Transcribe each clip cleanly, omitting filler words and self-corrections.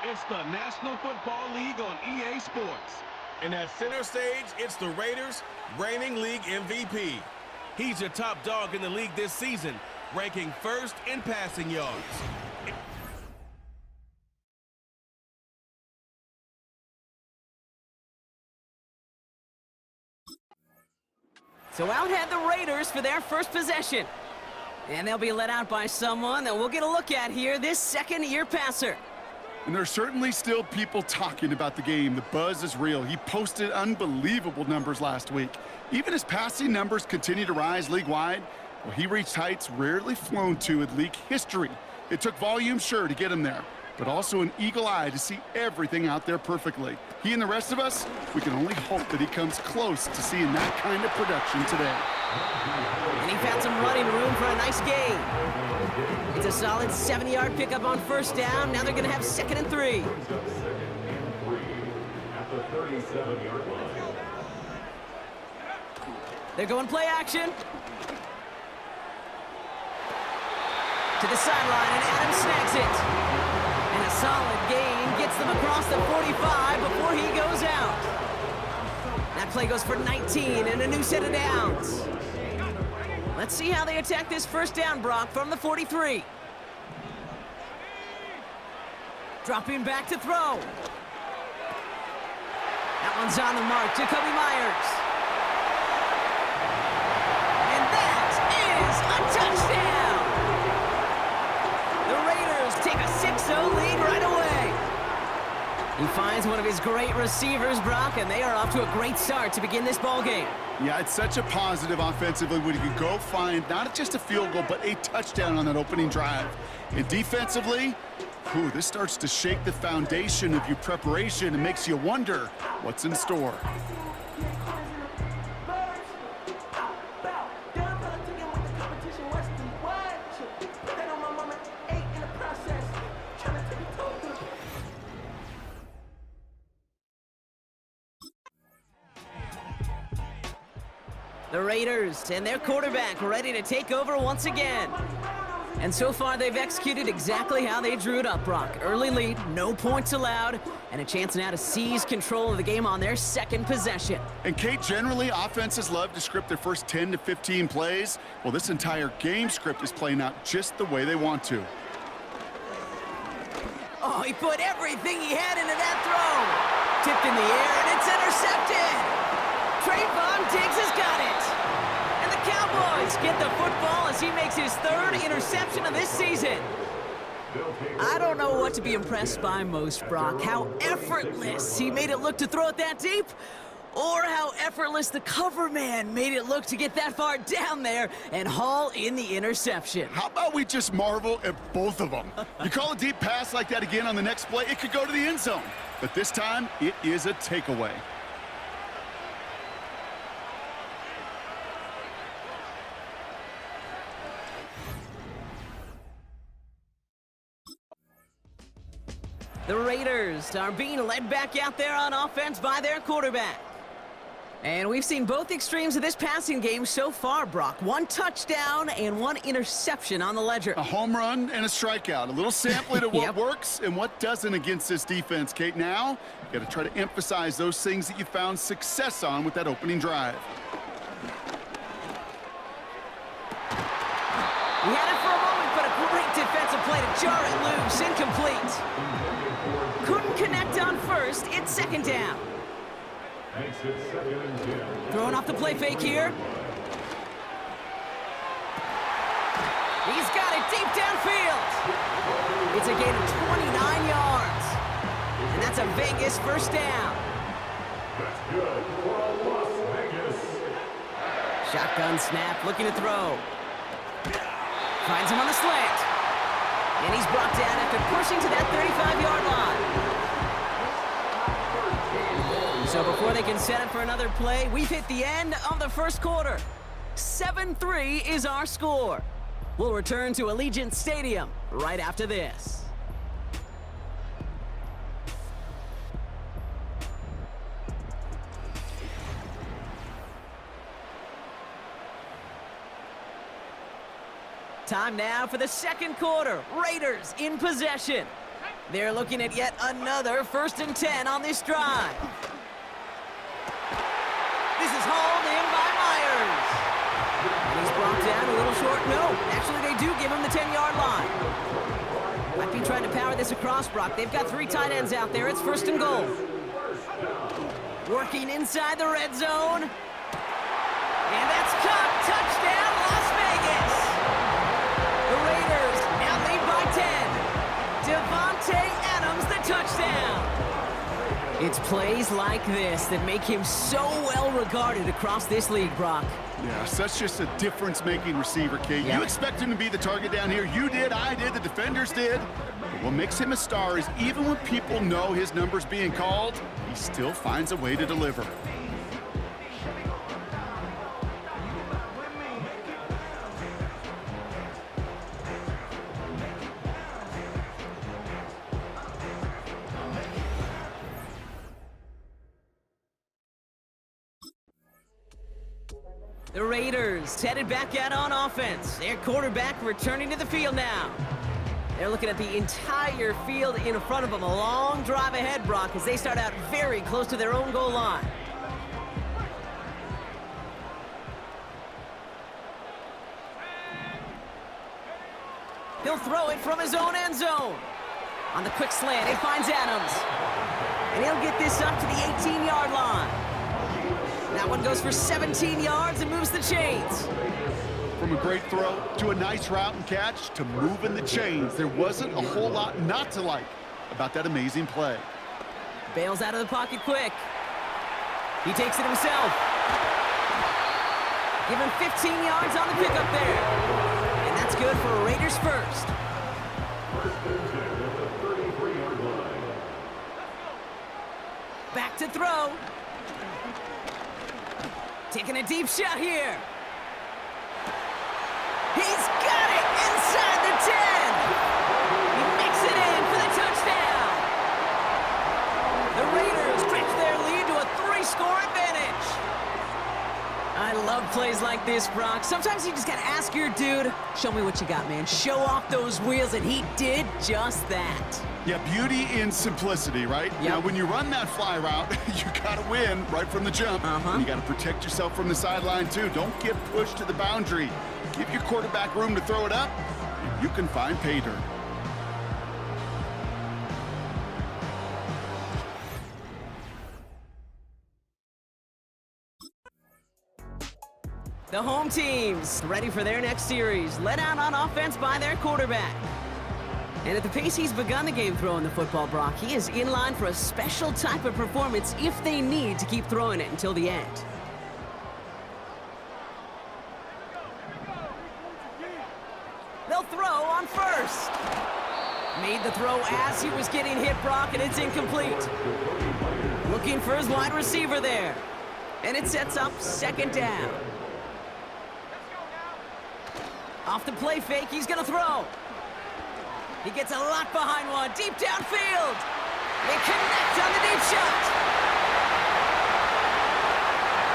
It's the National Football League on EA Sports. And at center stage, it's the Raiders' reigning league MVP. He's your top dog in the league this season, ranking first in passing yards. So out head the Raiders for their first possession. And they'll be let out by someone that we'll get a look at here, this second-year passer. And there's certainly still people talking about the game. The buzz is real. He posted unbelievable numbers last week. Even as passing numbers continue to rise league-wide, well, he reached heights rarely flown to in league history. It took volume, sure, to get him there, but also an eagle eye to see everything out there perfectly. He and the rest of us, we can only hope that he comes close to seeing that kind of production today. And he found some running room for a nice gain. It's a solid 70-yard pickup on first down. Now they're going to have 2nd and 3. They're going play action. To the sideline, and Adams snags it. And a solid gain gets them across the 45 before he goes out. That play goes for 19 and a new set of downs. Let's see how they attack this first down, Brock, from the 43. Dropping back to throw. That one's on the mark, Jacoby Myers. And that is a touchdown! The Raiders take a 6-0 lead right away. He finds one of his great receivers, Brock, and they are off to a great start to begin this ball game. Yeah, it's such a positive offensively when you can go find not just a field goal, but a touchdown on that opening drive. And defensively, this starts to shake the foundation of your preparation and makes you wonder what's in store. The Raiders and their quarterback ready to take over once again. And so far, they've executed exactly how they drew it up, Brock. Early lead, no points allowed, and a chance now to seize control of the game on their second possession. And, Kate, generally, offenses love to script their first 10 to 15 plays. Well, this entire game script is playing out just the way they want to. Oh, he put everything he had into that throw. Tipped in the air, and it's intercepted. Trayvon Diggs has got it. And the Cowboys get the football as he makes his 3rd interception of this season. I don't know what to be impressed by most, Brock. How effortless he made it look to throw it that deep, or how effortless the cover man made it look to get that far down there and haul in the interception. How about we just marvel at both of them? You call a deep pass like that again on the next play, it could go to the end zone. But this time, it is a takeaway. The Raiders are being led back out there on offense by their quarterback. And we've seen both extremes of this passing game so far, Brock. 1 touchdown and 1 interception on the ledger. A home run and a strikeout. A little sampling of what Yep. works and what doesn't against this defense, Kate. Now, you got to try to emphasize those things that you found success on with that opening drive. We had it for a moment, but a great defensive play to jar it loose. Incomplete. Couldn't connect on first. It's 2nd down. Throwing off the play fake here. He's got it deep downfield. It's a gain of 29 yards. And that's a Vegas first down. That's good for Las Vegas. Shotgun snap, looking to throw. Finds him on the slant. And he's brought down after pushing to that 35-yard line. So before they can set up for another play, we've hit the end of the first quarter. 7-3 is our score. We'll return to Allegiant Stadium right after this. Time now for the second quarter. Raiders in possession. They're looking at yet another 1st and 10 on this drive. This is hauled in by Myers. And he's brought down a little short. No, actually they do give him the 10-yard line. Might be trying to power this across, Brock. They've got 3 tight ends out there. It's 1st and goal. Working inside the red zone. And that's caught. Touchdown, Las Vegas. The Raiders now lead by 10. Devontae Adams, the touchdown. It's plays like this that make him so well regarded across this league, Brock. Yeah, such just a difference-making receiver, Kate. Yeah. You expect him to be the target down here. You did, I did, the defenders did. But what makes him a star is even when people know his number's being called, he still finds a way to deliver. The Raiders headed back out on offense. Their quarterback returning to the field now. They're looking at the entire field in front of them. A long drive ahead, Brock, as they start out very close to their own goal line. He'll throw it from his own end zone. On the quick slant, it finds Adams. And he'll get this up to the 18-yard line. That one goes for 17 yards and moves the chains. From a great throw to a nice route and catch to moving the chains, there wasn't a whole lot not to like about that amazing play. Bails out of the pocket quick. He takes it himself. Give him 15 yards on the pickup there. And that's good for a Raiders first. Back to throw. Taking a deep shot here. He's got it inside the 10. He makes it in for the touchdown. The Raiders stretch their lead to a 3-score advantage. I love plays like this, Brock. Sometimes you just gotta ask your dude, show me what you got, man. Show off those wheels, and he did just that. Yeah, beauty in simplicity, right? Yep. Now, when you run that fly route, you got to win right from the jump. And you got to protect yourself from the sideline, too. Don't get pushed to the boundary. Give your quarterback room to throw it up. You can find pay dirt. The home teams ready for their next series, led out on offense by their quarterback. And at the pace he's begun the game throwing the football, Brock, he is in line for a special type of performance if they need to keep throwing it until the end. They'll throw on first. Made the throw as he was getting hit, Brock, and it's incomplete. Looking for his wide receiver there. And it sets up 2nd down. Off the play fake, he's gonna throw. He gets a lot behind one, deep downfield. They connect on the deep shot.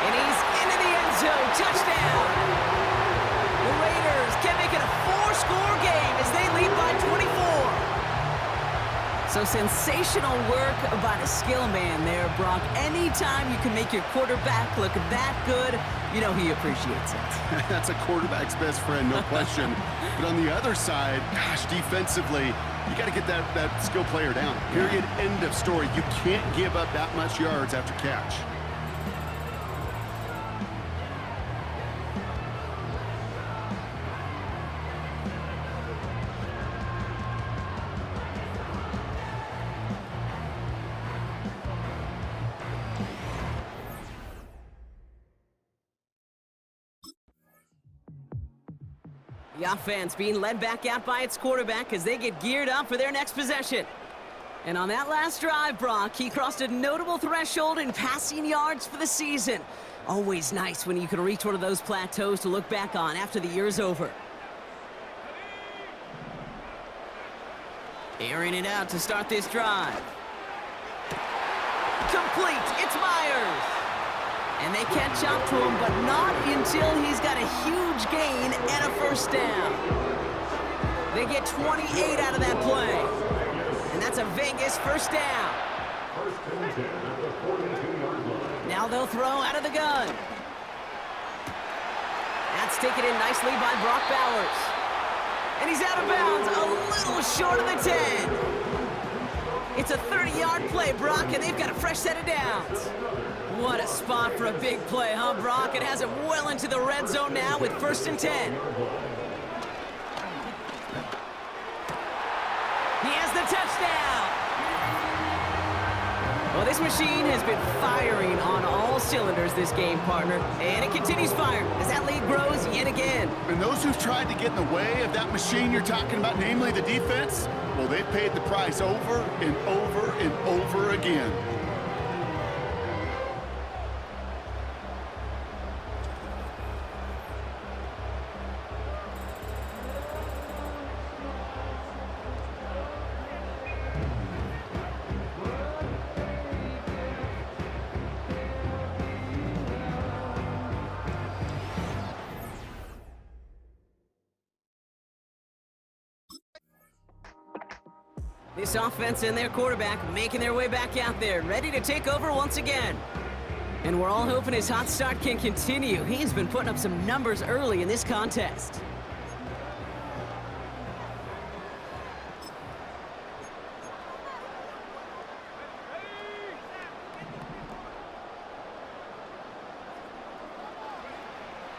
And he's into the end zone, touchdown. The Raiders can make it a 4-score game as they lead by 24. So sensational work by the skill man there, Brock. Anytime you can make your quarterback look that good, you know he appreciates it. That's a quarterback's best friend, no question. But on the other side, gosh, defensively, you got to get that skill player down. Period, end of story. You can't give up that much yards after catch. The offense being led back out by its quarterback as they get geared up for their next possession. And on that last drive, Brock, he crossed a notable threshold in passing yards for the season. Always nice when you can reach one of those plateaus to look back on after the year's over. Airing it out to start this drive. Complete, it's Myers. And they catch up to him, but not until he's got a huge gain and a 1st down. They get 28 out of that play. And that's a Vegas first down. First and 10 at the 42-yard line. Now they'll throw out of the gun. That's taken in nicely by Brock Bowers. And he's out of bounds, a little short of the 10. It's a 30-yard play, Brock, and they've got a fresh set of downs. What a spot for a big play, huh, Brock? It has him well into the red zone now with first and 10. He has the touchdown. Well, this machine has been firing on all cylinders this game, partner. And it continues firing as that lead grows yet again. And those who've tried to get in the way of that machine you're talking about, namely the defense, well, they've paid the price over and over and over again. This offense and their quarterback making their way back out there, ready to take over once again. And we're all hoping his hot start can continue. He's been putting up some numbers early in this contest.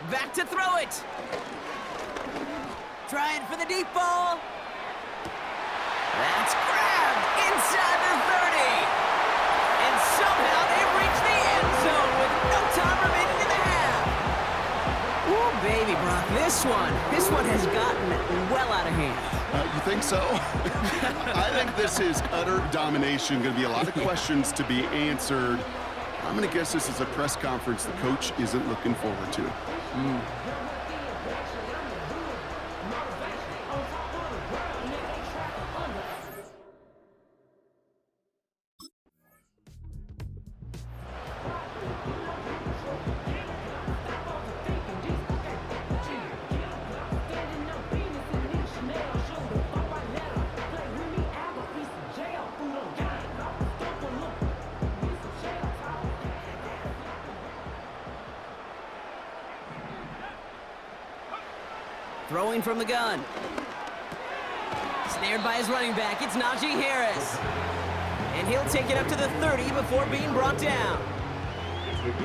Back to throw it. Trying for the deep ball. That's grabbed inside the 30. And somehow they've reached the end zone with no time remaining in the half. Ooh, baby, Brock, this one has gotten well out of hand. You think so? I think this is utter domination. Going to be a lot of questions to be answered. I'm going to guess this is a press conference the coach isn't looking forward to. Throwing from the gun. Snared by his running back, it's Najee Harris. And he'll take it up to the 30 before being brought down.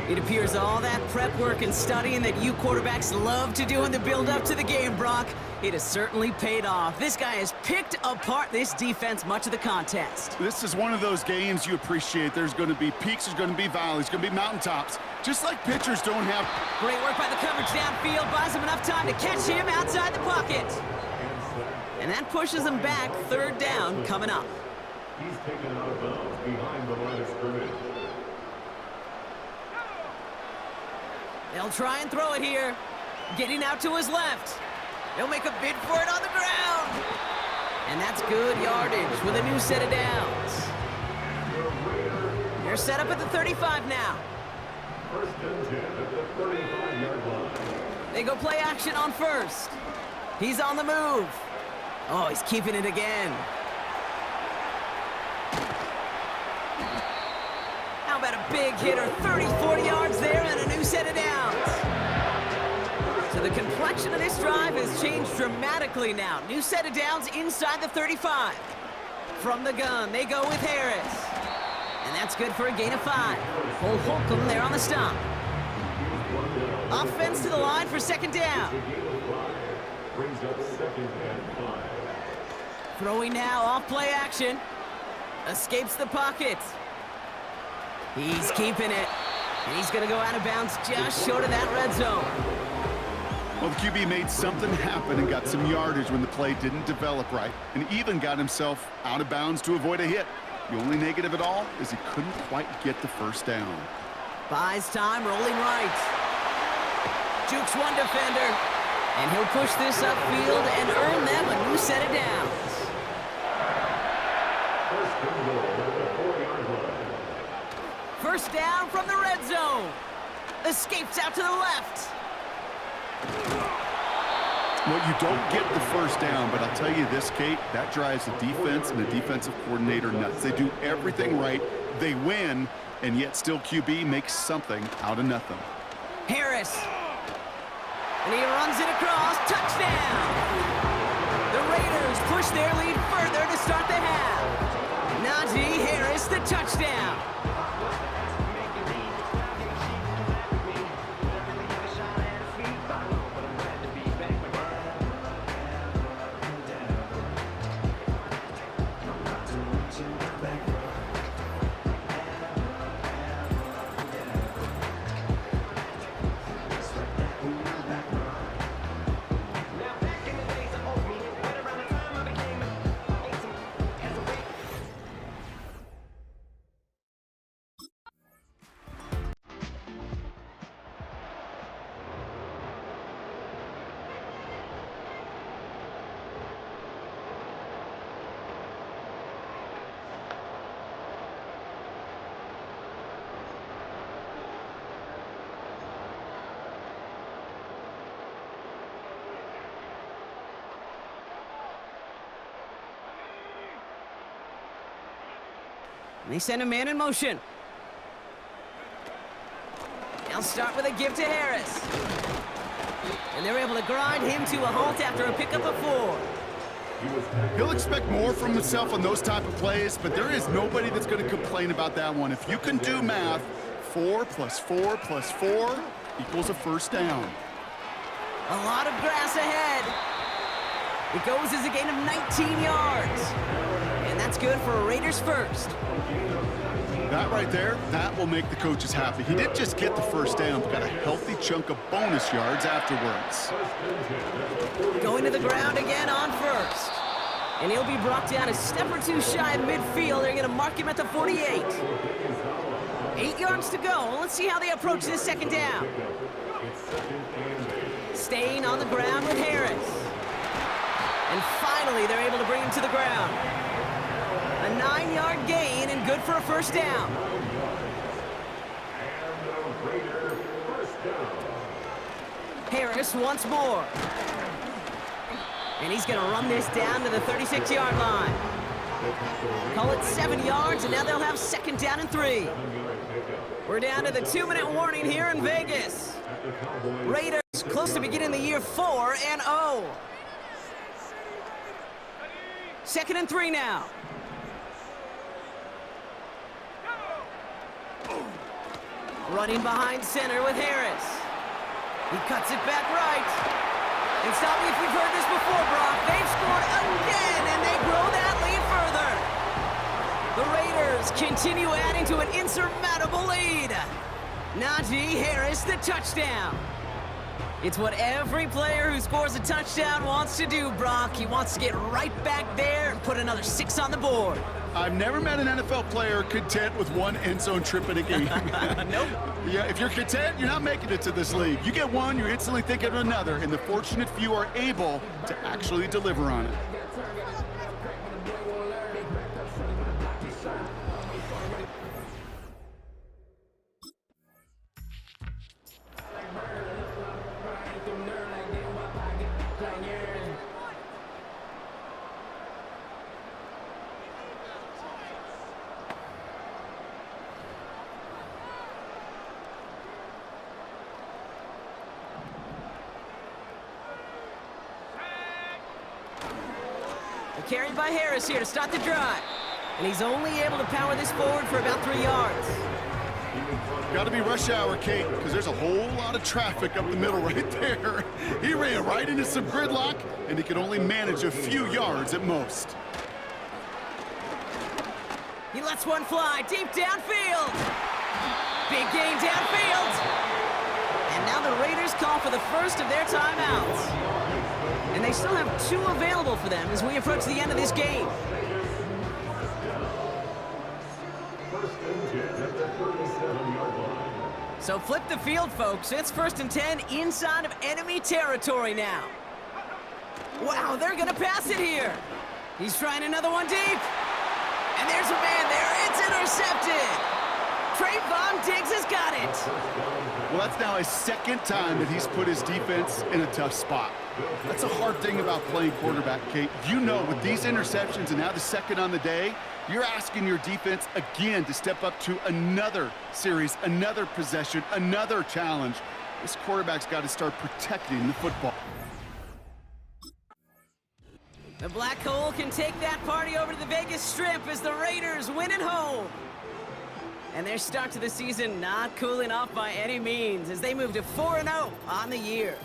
It appears all that prep work and studying that you quarterbacks love to do in the build-up to the game, Brock, it has certainly paid off. This guy has picked apart this defense much of the contest. This is one of those games you appreciate. There's going to be peaks, there's going to be valleys, going to be mountaintops. Just like pitchers don't have... Great work by the coverage downfield, buys him enough time to catch him outside the pocket. And that pushes him back, third down coming up. He's taken out of bounds behind the line of scrimmage. They'll try and throw it here. Getting out to his left. They'll make a bid for it on the ground. And that's good yardage with a new set of downs. They're set up at the 35 now. First and 10 at the 35-yard line. They go play action on first. He's on the move. Oh, he's keeping it again. How about a big hitter? 30, 40 yards there and a new set of downs. So the complexion of this drive has changed dramatically now. New set of downs inside the 35. From the gun, they go with Harris. And that's good for a gain of 5. Cole Holcomb there on the stop. Offense to the line for second down. Brings up second and 5. Throwing now off play action. Escapes the pocket. He's keeping it. And he's going to go out of bounds just short of that red zone. Well, the QB made something happen and got some yardage when the play didn't develop right, and even got himself out of bounds to avoid a hit. The only negative at all is he couldn't quite get the first down. Buys time, rolling right. Jukes one defender. And he'll push this upfield and earn them a new set of downs. First and goal at the 4-yard line. First down from the red zone. Escapes out to the left. Well, you don't get the first down, but I'll tell you this, Kate, that drives the defense and the defensive coordinator nuts. They do everything right. They win, and yet still QB makes something out of nothing. Harris. And he runs it across. Touchdown! The Raiders push their lead further to start the half. Najee Harris, the touchdown. And they send a man in motion. They'll start with a give to Harris. And they're able to grind him to a halt after a pickup of 4. He'll expect more from himself on those type of plays, but there is nobody that's going to complain about that one. If you can do math, 4 plus 4 plus 4 equals a first down. A lot of grass ahead. It goes as a gain of 19 yards. And that's good for a Raiders first. That right there, that will make the coaches happy. He didn't just get the first down, but got a healthy chunk of bonus yards afterwards. Going to the ground again on first. And he'll be brought down a step or two shy of midfield. They're going to mark him at the 48. 8 yards to go. Let's see how they approach this second down. Staying on the ground with Harris. And finally, they're able to bring him to the ground. A 9-yard gain and good for a first down. Harris once more. And he's going to run this down to the 36-yard line. Call it 7 yards, and now they'll have second down and 3. We're down to the 2-minute warning here in Vegas. Raiders close to beginning the year 4-0. Second and 3 now. Running behind center with Harris. He cuts it back right. And stop me if you've heard this before, Brock. They've scored again, and they grow that lead further. The Raiders continue adding to an insurmountable lead. Najee Harris, the touchdown. It's what every player who scores a touchdown wants to do, Brock. He wants to get right back there and put another 6 on the board. I've never met an NFL player content with one end zone trip in a game. Nope. Yeah, if you're content, you're not making it to this league. You get one, you're instantly thinking of another, and the fortunate few are able to actually deliver on it. Carried by Harris here to start the drive. And he's only able to power this forward for about 3 yards. Got to be rush hour, Kate, because there's a whole lot of traffic up the middle right there. He ran right into some gridlock, and he could only manage a few yards at most. He lets one fly deep downfield. Big gain downfield. And now the Raiders call for the first of their timeouts. And they still have 2 available for them as we approach the end of this game. So flip the field, folks. It's 1st and 10 inside of enemy territory now. Wow, they're going to pass it here. He's trying another one deep. And there's a man there. It's intercepted. Trayvon Diggs is has got it. Well, that's now his second time that he's put his defense in a tough spot. That's a hard thing about playing quarterback, Kate. You know, with these interceptions and now the second on the day, you're asking your defense again to step up to another series, another possession, another challenge. This quarterback's got to start protecting the football. The Black Hole can take that party over to the Vegas Strip as the Raiders win at home. And their start to the season not cooling off by any means as they move to 4-0 on the year.